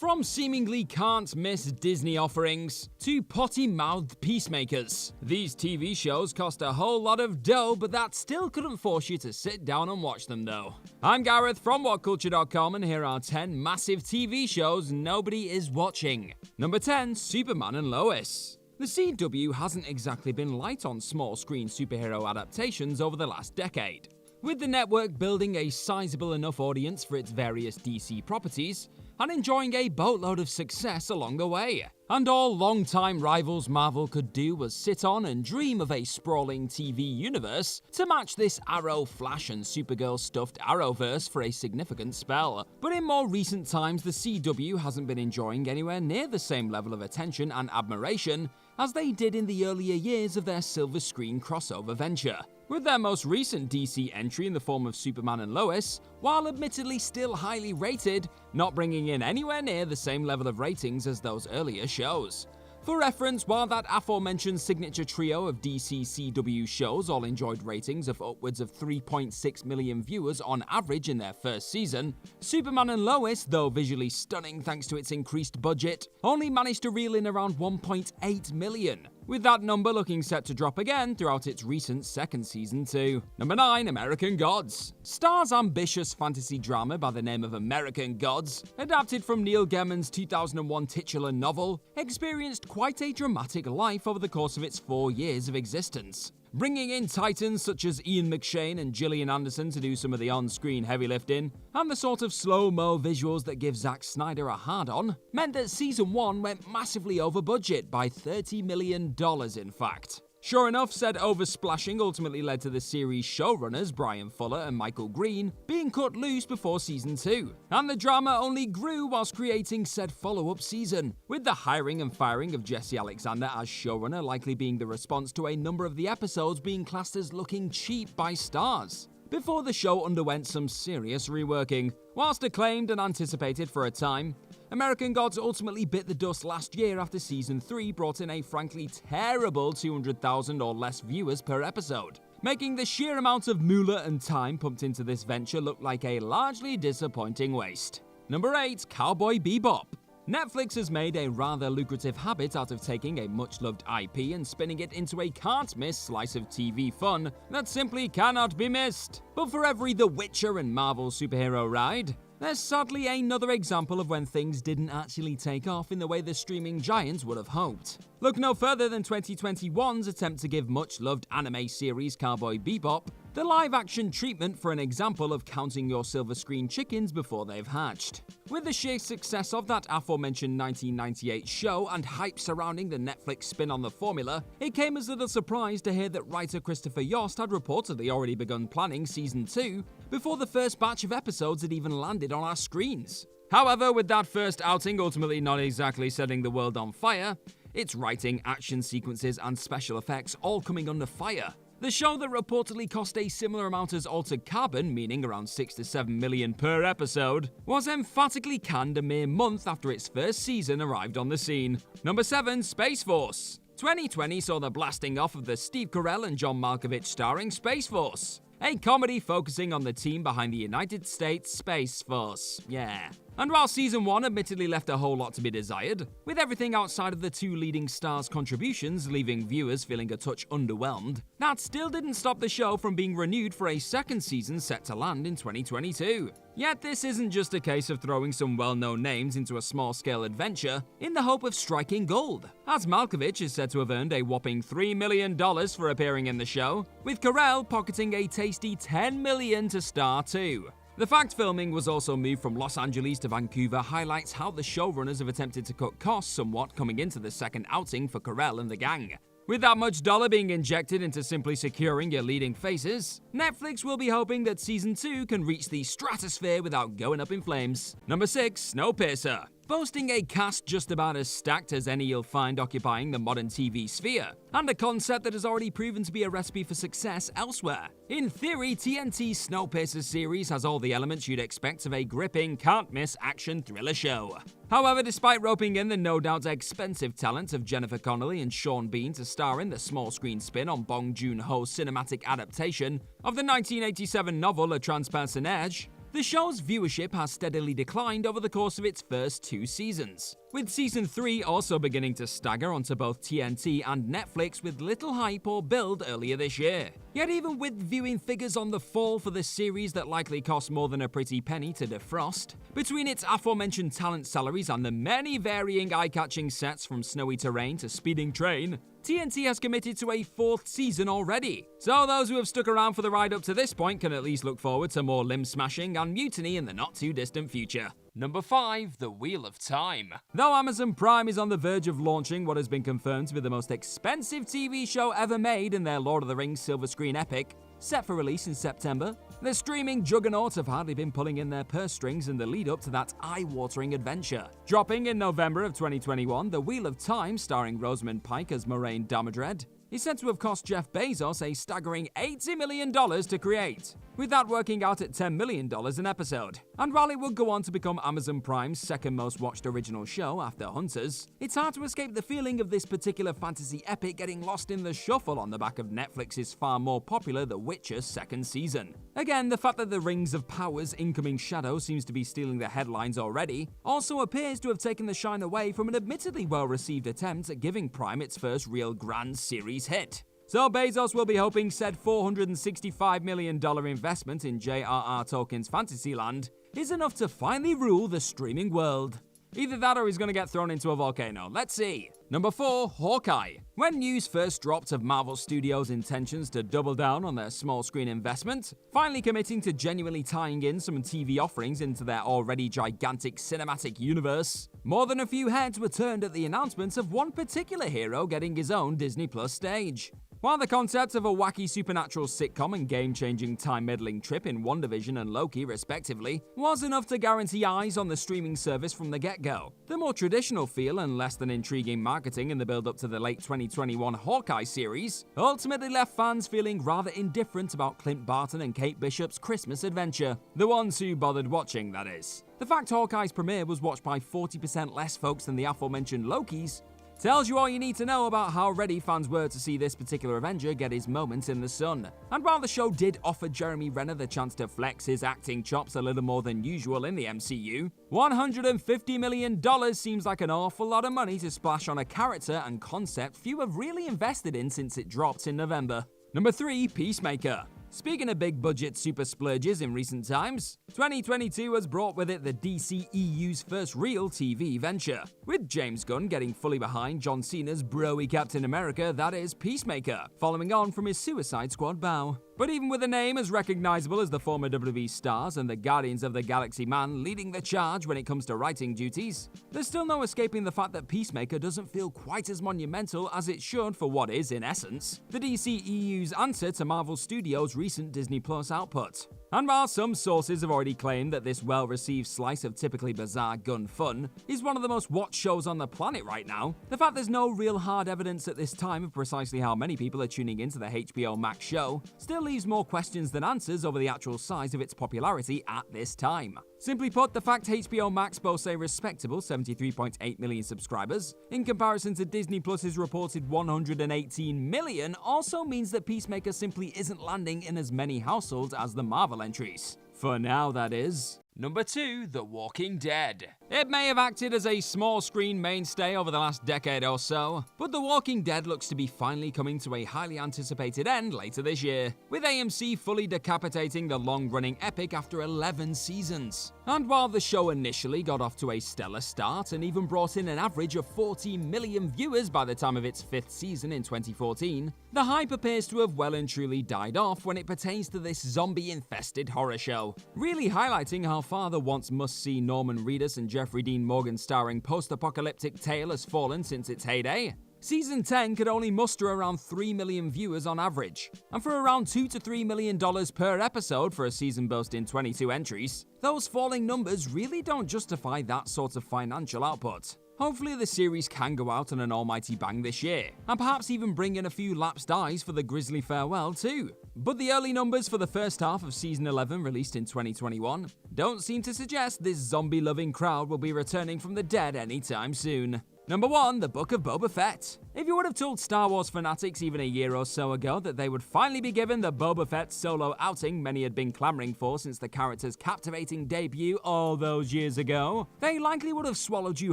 From seemingly can't-miss Disney offerings to potty-mouthed Peacemakers, these TV shows cost a whole lot of dough, but that still couldn't force you to sit down and watch them though. I'm Gareth from WhatCulture.com, and here are 10 massive TV shows nobody is watching. Number 10, Superman and Lois. The CW hasn't exactly been light on small-screen superhero adaptations over the last decade, with the network building a sizable enough audience for its various DC properties and enjoying a boatload of success along the way. And all longtime rivals Marvel could do was sit on and dream of a sprawling TV universe to match this Arrow, Flash, and Supergirl stuffed Arrowverse for a significant spell. But in more recent times, the CW hasn't been enjoying anywhere near the same level of attention and admiration as they did in the earlier years of their silver screen crossover venture. With their most recent DC entry in the form of Superman and Lois, while admittedly still highly rated, not bringing in anywhere near the same level of ratings as those earlier shows. For reference, while that aforementioned signature trio of DC CW shows all enjoyed ratings of upwards of 3.6 million viewers on average in their first season, Superman and Lois, though visually stunning thanks to its increased budget, only managed to reel in around 1.8 million, with that number looking set to drop again throughout its recent second season too. Number 9, American Gods. Star's ambitious fantasy drama by the name of American Gods, adapted from Neil Gaiman's 2001 titular novel, experienced quite a dramatic life over the course of its 4 years of existence. Bringing in titans such as Ian McShane and Gillian Anderson to do some of the on-screen heavy lifting, and the sort of slow-mo visuals that give Zack Snyder a hard-on, meant that Season 1 went massively over budget by $30 million in fact. Sure enough, said oversplashing ultimately led to the series' showrunners Brian Fuller and Michael Green being cut loose before Season 2, and the drama only grew whilst creating said follow-up season, with the hiring and firing of Jesse Alexander as showrunner likely being the response to a number of the episodes being classed as looking cheap by Starz, before the show underwent some serious reworking. Whilst acclaimed and anticipated for a time, American Gods ultimately bit the dust last year after Season 3 brought in a frankly terrible 200,000 or less viewers per episode, making the sheer amount of moolah and time pumped into this venture look like a largely disappointing waste. Number 8, Cowboy Bebop. Netflix has made a rather lucrative habit out of taking a much-loved IP and spinning it into a can't-miss slice of TV fun that simply cannot be missed. But for every The Witcher and Marvel superhero ride, there's sadly another example of when things didn't actually take off in the way the streaming giants would have hoped. Look no further than 2021's attempt to give much-loved anime series Cowboy Bebop the live-action treatment for an example of counting your silver screen chickens before they've hatched. With the sheer success of that aforementioned 1998 show and hype surrounding the Netflix spin on the formula, it came as little surprise to hear that writer Christopher Yost had reportedly already begun planning Season 2 before the first batch of episodes had even landed on our screens. However, with that first outing ultimately not exactly setting the world on fire, its writing, action sequences, and special effects all coming under fire, the show that reportedly cost a similar amount as Altered Carbon, meaning around 6 to 7 million per episode, was emphatically canned a mere month after its first season arrived on the scene. Number 7, Space Force. 2020 saw the blasting off of the Steve Carell and John Malkovich starring Space Force, a comedy focusing on the team behind the United States Space Force. Yeah. And while Season 1 admittedly left a whole lot to be desired, with everything outside of the two leading stars' contributions leaving viewers feeling a touch underwhelmed, that still didn't stop the show from being renewed for a second season set to land in 2022. Yet this isn't just a case of throwing some well-known names into a small-scale adventure in the hope of striking gold, as Malkovich is said to have earned a whopping $3 million for appearing in the show, with Carell pocketing a tasty $10 million to star too. The fact filming was also moved from Los Angeles to Vancouver highlights how the showrunners have attempted to cut costs somewhat coming into the second outing for Carell and the gang. With that much dollar being injected into simply securing your leading faces, Netflix will be hoping that Season 2 can reach the stratosphere without going up in flames. Number 6, Snowpiercer. Boasting a cast just about as stacked as any you'll find occupying the modern TV sphere, and a concept that has already proven to be a recipe for success elsewhere. In theory, TNT's Snowpiercer series has all the elements you'd expect of a gripping, can't-miss action thriller show. However, despite roping in the no doubt expensive talent of Jennifer Connelly and Sean Bean to star in the small-screen spin on Bong Joon-ho's cinematic adaptation of the 1987 novel A Transpersonage, The show's viewership has steadily declined over the course of its first 2 seasons, with Season 3 also beginning to stagger onto both TNT and Netflix with little hype or build earlier this year. Yet even with viewing figures on the fall for the series that likely cost more than a pretty penny to defrost, between its aforementioned talent salaries and the many varying eye-catching sets from snowy terrain to speeding train, TNT has committed to a 4th season already. So those who have stuck around for the ride up to this point can at least look forward to more limb smashing and mutiny in the not too distant future. Number 5, The Wheel of Time. Though Amazon Prime is on the verge of launching what has been confirmed to be the most expensive TV show ever made in their Lord of the Rings silver screen epic, set for release in September, the streaming juggernauts have hardly been pulling in their purse strings in the lead up to that eye-watering adventure. Dropping in November of 2021, The Wheel of Time, starring Rosamund Pike as Moiraine Damodred, is said to have cost Jeff Bezos a staggering $80 million to create, with that working out at $10 million an episode. And while it would go on to become Amazon Prime's second most watched original show after Hunters, it's hard to escape the feeling of this particular fantasy epic getting lost in the shuffle on the back of Netflix's far more popular The Witcher's second season. Again, the fact that the Rings of Power's incoming shadow seems to be stealing the headlines already also appears to have taken the shine away from an admittedly well-received attempt at giving Prime its first real grand series hit. So Bezos will be hoping said $465 million investment in J.R.R. Tolkien's Fantasyland is enough to finally rule the streaming world. Either that or he's going to get thrown into a volcano. Let's see. Number 4, Hawkeye. When news first dropped of Marvel Studios' intentions to double down on their small screen investment, finally committing to genuinely tying in some TV offerings into their already gigantic cinematic universe, more than a few heads were turned at the announcement of one particular hero getting his own Disney Plus stage. While the concept of a wacky supernatural sitcom and game-changing time-meddling trip in WandaVision and Loki, respectively, was enough to guarantee eyes on the streaming service from the get-go, the more traditional feel and less than intriguing marketing in the build-up to the late 2021 Hawkeye series ultimately left fans feeling rather indifferent about Clint Barton and Kate Bishop's Christmas adventure. The ones who bothered watching, that is. The fact Hawkeye's premiere was watched by 40% less folks than the aforementioned Loki's tells you all you need to know about how ready fans were to see this particular Avenger get his moment in the sun. And while the show did offer Jeremy Renner the chance to flex his acting chops a little more than usual in the MCU, $150 million seems like an awful lot of money to splash on a character and concept few have really invested in since it dropped in November. Number 3, Peacemaker. Speaking of big budget super splurges in recent times, 2022 has brought with it the DCEU's first real TV venture, with James Gunn getting fully behind John Cena's bro-y Captain America, that is Peacemaker, following on from his Suicide Squad bow. But even with a name as recognizable as the former WWE stars and the Guardians of the Galaxy man leading the charge when it comes to writing duties, there's still no escaping the fact that Peacemaker doesn't feel quite as monumental as it should for what is, in essence, the DCEU's answer to Marvel Studios' recent Disney Plus output. And while some sources have already claimed that this well-received slice of typically bizarre gun fun is one of the most watched shows on the planet right now, the fact there's no real hard evidence at this time of precisely how many people are tuning into the HBO Max show still leaves more questions than answers over the actual size of its popularity at this time. Simply put, the fact HBO Max boasts a respectable 73.8 million subscribers, in comparison to Disney Plus's reported 118 million, also means that Peacemaker simply isn't landing in as many households as the Marvel entries. For now, that is. Number 2, The Walking Dead. It may have acted as a small screen mainstay over the last decade or so, but The Walking Dead looks to be finally coming to a highly anticipated end later this year, with AMC fully decapitating the long-running epic after 11 seasons. And while the show initially got off to a stellar start and even brought in an average of 40 million viewers by the time of its 5th season in 2014, the hype appears to have well and truly died off when it pertains to this zombie-infested horror show, really highlighting how far the once must-see Norman Reedus and Jeffrey Dean Morgan starring post-apocalyptic tale has fallen since its heyday. Season 10 could only muster around 3 million viewers on average, and for around $2 to $3 million per episode for a season boasting 22 entries, those falling numbers really don't justify that sort of financial output. Hopefully the series can go out on an almighty bang this year, and perhaps even bring in a few lapsed eyes for the grisly farewell too. But the early numbers for the first half of Season 11, released in 2021, don't seem to suggest this zombie-loving crowd will be returning from the dead anytime soon. Number 1. The Book of Boba Fett. If you would have told Star Wars fanatics even a year or so ago that they would finally be given the Boba Fett solo outing many had been clamoring for since the character's captivating debut all those years ago, they likely would have swallowed you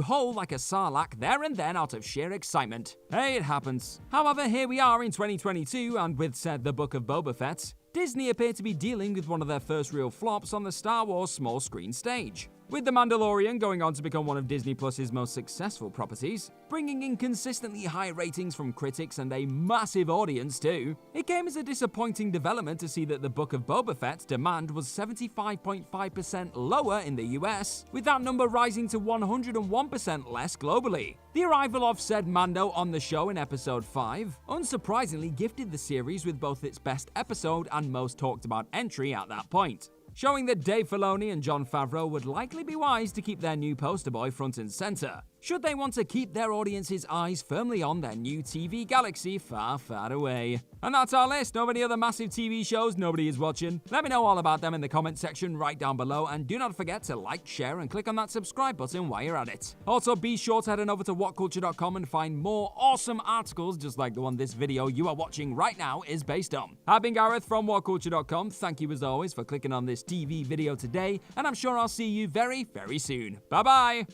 whole like a sarlacc there and then out of sheer excitement. Hey, it happens. However, here we are in 2022, and with said The Book of Boba Fett, Disney appear to be dealing with one of their first real flops on the Star Wars small screen stage. With The Mandalorian going on to become one of Disney Plus's most successful properties, bringing in consistently high ratings from critics and a massive audience too, it came as a disappointing development to see that The Book of Boba Fett's demand was 75.5% lower in the US, with that number rising to 101% less globally. The arrival of said Mando on the show in episode 5, unsurprisingly gifted the series with both its best episode and most talked about entry at that point, showing that Dave Filoni and Jon Favreau would likely be wise to keep their new poster boy front and center, should they want to keep their audience's eyes firmly on their new TV galaxy far, far away. And that's our list of any other massive TV shows nobody is watching. Let me know all about them in the comment section right down below, and do not forget to like, share, and click on that subscribe button while you're at it. Also, be sure to head on over to whatculture.com and find more awesome articles just like the one this video you are watching right now is based on. I've been Gareth from whatculture.com. Thank you as always for clicking on this TV video today, and I'm sure I'll see you very, very soon. Bye bye!